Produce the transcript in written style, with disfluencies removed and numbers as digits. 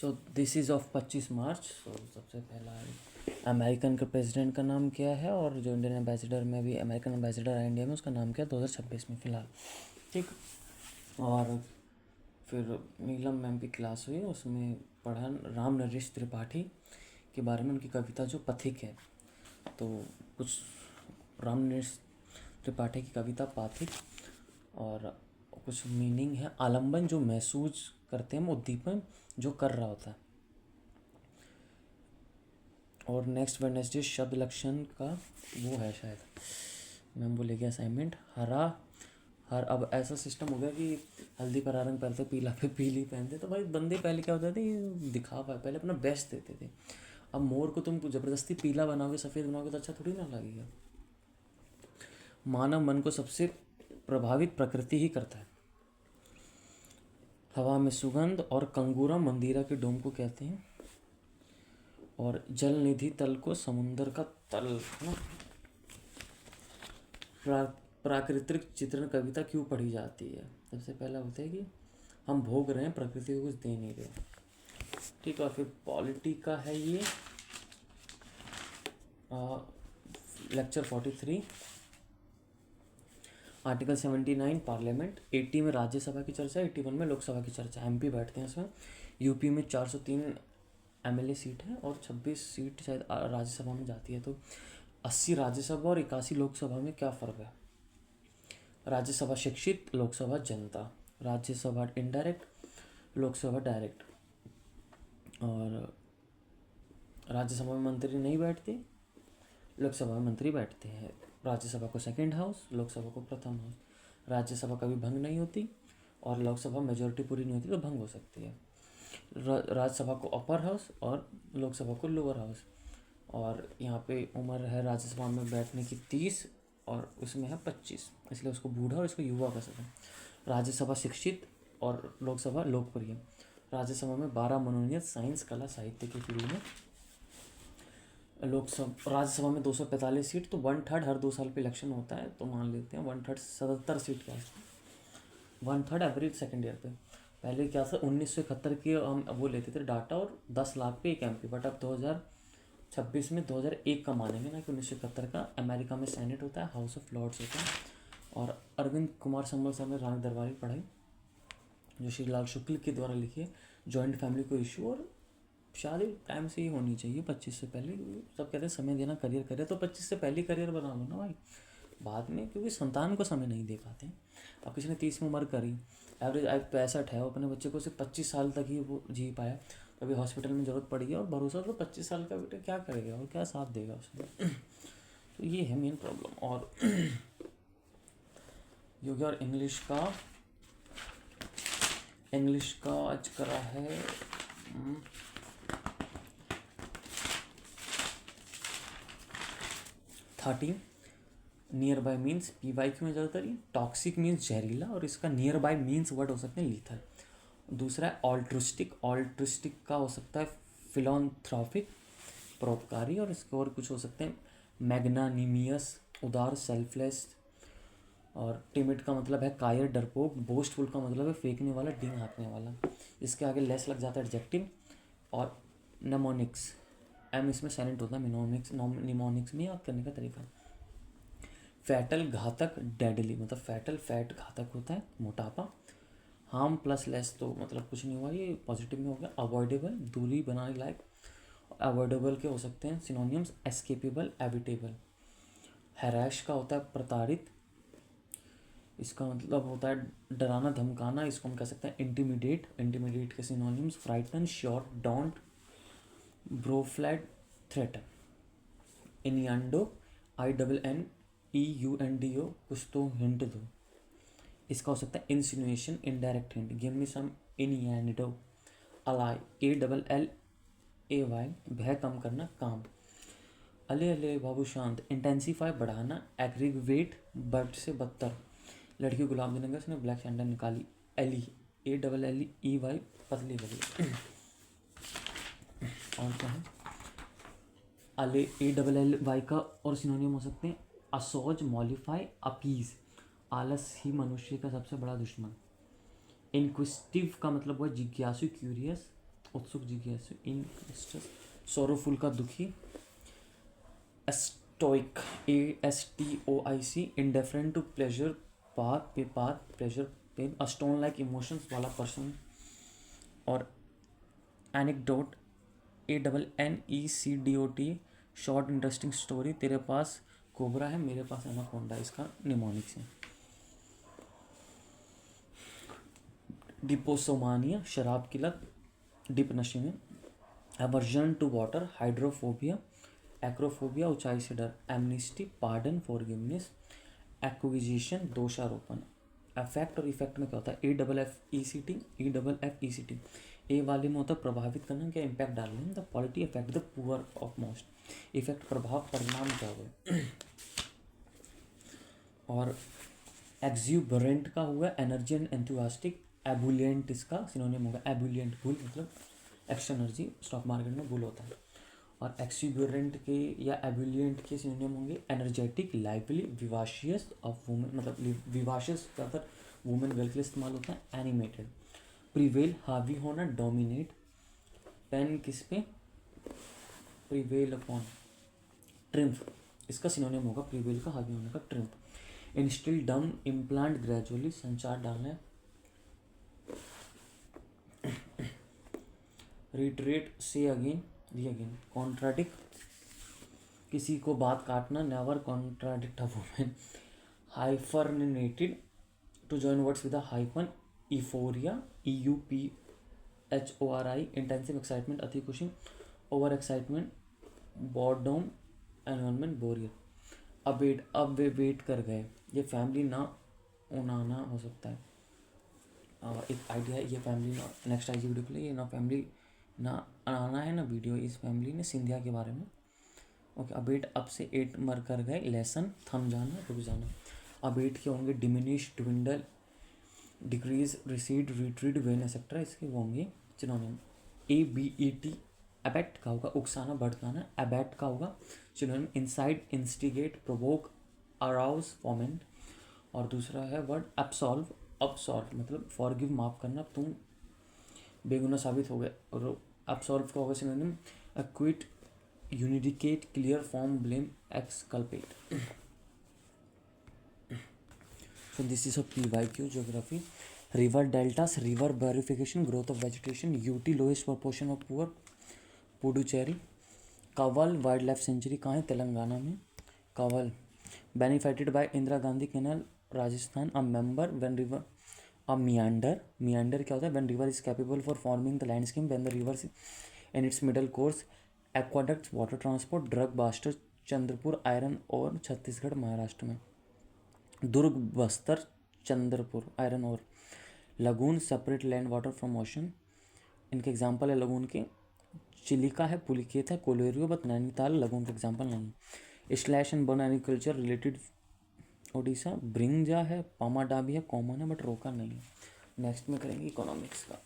So this is of 25 मार्च। सो सबसे पहला American के प्रेसिडेंट का नाम क्या है, और जो इंडियन एम्बेसडर में भी अमेरिकन एम्बेसडर है इंडिया में, उसका नाम क्या है 2026 में फ़िलहाल। ठीक। और फिर नीलम मैम की क्लास हुई, उसमें पढ़ा राम नरेश त्रिपाठी के बारे में, उनकी कविता जो पथिक है। तो कुछ राम नरेश त्रिपाठी की कविता पाथिक, और कुछ मीनिंग है आलम्बन जो महसूस करते हैं, उद्दीपन जो कर रहा होता है। और नेक्स्ट वेडनेसडे शब्द लक्षण का वो है शायद, मैम बोलेगी असाइनमेंट हर अब ऐसा सिस्टम हो गया कि हल्दी पर रंग पहनते, पीला पे पीली पहनते। तो भाई बंदे पहले क्या होता था, ये दिखावा, पहले अपना बेस्ट देते थे। अब मोर को तुम ज़बरदस्ती पीला बनाओगे, सफ़ेद बनाओगे तो अच्छा थोड़ी ना लगेगा। मानव मन को सबसे प्रभावित प्रकृति ही करता है। हवा में सुगंध और कंगूरा मंदिरा के डोम को कहते हैं। और जल निधि तल को समुंदर का तल, है ना। प्राकृतिक चित्रण कविता क्यों पढ़ी जाती है? सबसे पहला होता है कि हम भोग रहे हैं, प्रकृति को कुछ दे नहीं रहे। ठीक है। और फिर पॉलिटी का है ये लेक्चर 43, आर्टिकल 79 पार्लियामेंट, 80 में राज्यसभा की चर्चा, 81 में लोकसभा की चर्चा। एमपी बैठते हैं इसमें। यूपी में 403 एमएलए सीट है और 26 सीट शायद राज्यसभा में जाती है। तो 80 राज्यसभा और 81 लोकसभा में क्या फ़र्क है? राज्यसभा शिक्षित, लोकसभा जनता। Rajya Sabha indirect, Lok Sabha direct. और राज्यसभा में मंत्री नहीं बैठते, लोकसभा में मंत्री बैठते हैं। राज्यसभा को सेकंड हाउस, लोकसभा को प्रथम हाउस। राज्यसभा कभी भंग नहीं होती, और लोकसभा मेजोरिटी पूरी नहीं होती तो भंग हो सकती है। राज्यसभा को अपर हाउस और लोकसभा को लोअर हाउस। और यहाँ पे उम्र है राज्यसभा में बैठने की 30 और उसमें है 25, इसलिए उसको बूढ़ा और इसको युवा कह सकते हैं। राज्यसभा शिक्षित और लोकसभा लोकप्रिय। राज्यसभा में 12 मनोनीत साइंस कला साहित्य की फील्ड में। लोकसभा राज्यसभा में 245 सीट, तो 1/3 हर 2 साल पे इलेक्शन होता है, तो मान लेते हैं 1/3 77 सीट के आसपास, 1/3 एवरेज सेकेंड ईयर पे। पहले क्या था, 1971 के हम वो लेते थे डाटा, और 10 लाख पे एक एमपी। बट अब 2026 में 2001 का मानेंगे ना, कि 1971 का। अमेरिका में सेनेट होता है, हाउस ऑफ लॉर्ड्स होता है। और अरविंद कुमार संबल सर ने राग दरबारी पढ़ाई, जो श्री लाल शुक्ल के द्वारा लिखी है। जॉइंट फैमिली को इशू, और शादी टाइम से ही होनी चाहिए, 25 से पहले। सब कहते हैं समय देना करियर करे, तो 25 से पहले करियर बना लो ना भाई, बाद में, क्योंकि संतान को समय नहीं दे पाते। अब किसी ने 30 में उम्र करी, एवरेज 65 है, वो अपने बच्चे को सिर्फ 25 साल तक ही वो जी पाया, तो अभी हॉस्पिटल में ज़रूरत पड़ी है, और भरोसा तो 25 साल का बेटा क्या करेगा और क्या साथ देगा उसमें। तो ये है मेन प्रॉब्लम। और योगी और इंग्लिश का आज करा है 13। नियर बाय मीन्स PYQ में ज़्यादातर ये टॉक्सिक मीन्स जहरीला, और इसका नियर बाय मीन्स वर्ड हो सकते हैं लीथल। दूसरा है ऑल्ट्रिस्टिक का हो सकता है फिलोन्थ्रॉपिक, परोपकारी, और इसके और कुछ हो सकते हैं मैग्नानिमियस, उदार, सेल्फलेस। और टिमिड का मतलब है कायर, डरपोक। बोस्टफुल का मतलब है फेंकने वाला, डिंग हाँकने वाला। इसके आगे लेस लग जाता है एडजेक्टिव। और नेमोनिक्स, एम इसमें साइलेंट होता है, निमोनिक्स में याद करने का तरीका। फैटल घातक, डेडली, मतलब फैट घातक होता है, मोटापा। हार्म प्लस लेस तो मतलब कुछ नहीं हुआ, ये पॉजिटिव में हो गया। अवॉइडेबल, दूरी बनाने लायक। अवॉइडेबल के हो सकते हैं सिनोनियम्स, एस्केपेबल, एविटेबल। हैराश का होता है प्रताड़ित, इसका मतलब होता है डराना धमकाना, इसको हम कह सकते हैं इंटिमिडेट के synonyms frighten, sure, daunt, browbeat, threaten. Innuendo, INNEUNDO, कुछ तो हिंट दो, इसका हो सकता है insinuation, indirect hint. Give me some innuendo. Allay, ALLAY, भय कम करना, काम। अले अले बाबू शांत, इंटेंसीफाई, बढ़ाना, एग्रीवेट, बद से बदतर। लड़की गुलाब देने का, उसने ब्लैक सैंडल निकाली। एली, ALLEY, पतली बली। और क्या है, अले ALLY का और सिनोनियम हो सकते हैं असोज, मॉलिफाई, अपीज। आलस ही मनुष्य का सबसे बड़ा दुश्मन। इंक्विजिटिव का मतलब हुआ जिज्ञासु, क्यूरियस। उत्सुक जिज्ञासु, इंटरेस्टेड, सोरोफुल का दुखी, stoic ASTOIC, indifferent to pleasure path pleasure pain, a stone like emotions वाला पर्सन। और anecdote ANNECDOT, short interesting story, तेरे पास कोबरा है मेरे पास एनाकोंडा, इसका निमोनिक्स है। डिपोसोमानिया, शराब की लत, डिप नशे में। Aversion to water, hydrophobia, acrophobia, ऊंचाई से डर। Amnesty, pardon, forgiveness. एक्विजिशन, दोषारोपण। अफेक्ट और इफेक्ट में क्या होता है? EFFECT। ए वाले में होता है प्रभावित करना, क्या इम्पैक्ट डालना, the polity affect the poor of most. Effect प्रभाव, परिणाम क्या हुए। और एक्ज्यूबरेंट का हुआ एनर्जी एंड एंथुसियास्टिक। एबुलियंट इसका सिनोनिम होगा, एबुलियंट बुल मतलब एक्स्ट्रा एनर्जी, स्टॉक मार्केट में बुल होता है। और एक्स्यूबरेंट के या एबुलियंट के सिनोनिम होंगे एनर्जेटिक, लाइवली, विवाशियस ऑफ वुमेन, मतलब विवाशियस ज़्यादातर वुमेन गर्ल के लिए इस्तेमाल होता है। एनिमेटेड। प्रिवेल, हावी होना, डोमिनेट। पेन किस पे? Prevail upon. ट्रिम्फ, इसका सिनोनिम होगा प्रिवेल का हावी होने का, ट्रिम्फ। इंस्टिल, डम, इम्प्लांट, ग्रेजुअली, संचार डालना है। रिट्रेट, से अगेन, री अगेन। कॉन्ट्राडिक्ट, किसी को बात काटना, never contradict a woman. Hyphenated, to join words with a hyphen. Euphoria, EUPHORI, intensive excitement, अति खुशी। ओवर एक्साइटमेंट, बॉर्डम, एनवायरमेंट, बोरियत। अबेट, अब वे वेट कर गए, ये फैमिली ना उनाना हो सकता है। एक आइडिया है, ये फैमिली ना, नेक्स्ट आएगी वीडियो के लिए, ये ना फैमिली ना आना है ना वीडियो, इस फैमिली ने सिंधिया के बारे में। ओके, अबेट, अब से एट मर कर गए। लेसन, थम जाना, रुक जाना। अबेट के होंगे diminish, dwindle, decrease, recede, retreat, wane etcetera, इसके वो होंगे सिनोनिम। ABET, अबेट का होगा उकसाना, भड़काना। अबैट का होगा synonym incite, instigate, provoke, arouse, foment. और दूसरा है वर्ड एब्सॉल्व, अब्सॉल्व मतलब फॉरगिव, माफ़ करना, तुम बेगुनाह साबित हो गए। और एब्सॉल्व का होगा synonym acquit, vindicate, clear, from, blame, exculpate. So this is a PYQ geography. River deltas, river barification, growth of vegetation. UT, lowest proportion of poor, Puducherry. Kawal wild life sanctuary कहाँ है? तेलंगाना में। Kawal, benefited by Indira Gandhi canal, Rajasthan. A meander when river, a meander, meander क्या होता है? When river is capable for forming the landscape, when the river in its middle course. Aqueducts, water transport. Durg Bastar, Chandrapur iron और, छत्तीसगढ़ महाराष्ट्र में। Durg, Bastar, Chandrapur iron और। Lagoon, separate land water from ocean, इनके example है lagoon के। चिलिका है, पुलिकेत है, कोलेरियो, बट नैनीताल लगून का एग्जाम्पल नहीं। Slash and burn agriculture related Odisha. Bringa है, पामाडाबी है, कॉमन है बट रोका नहीं है। नेक्स्ट में करेंगे इकोनॉमिक्स का।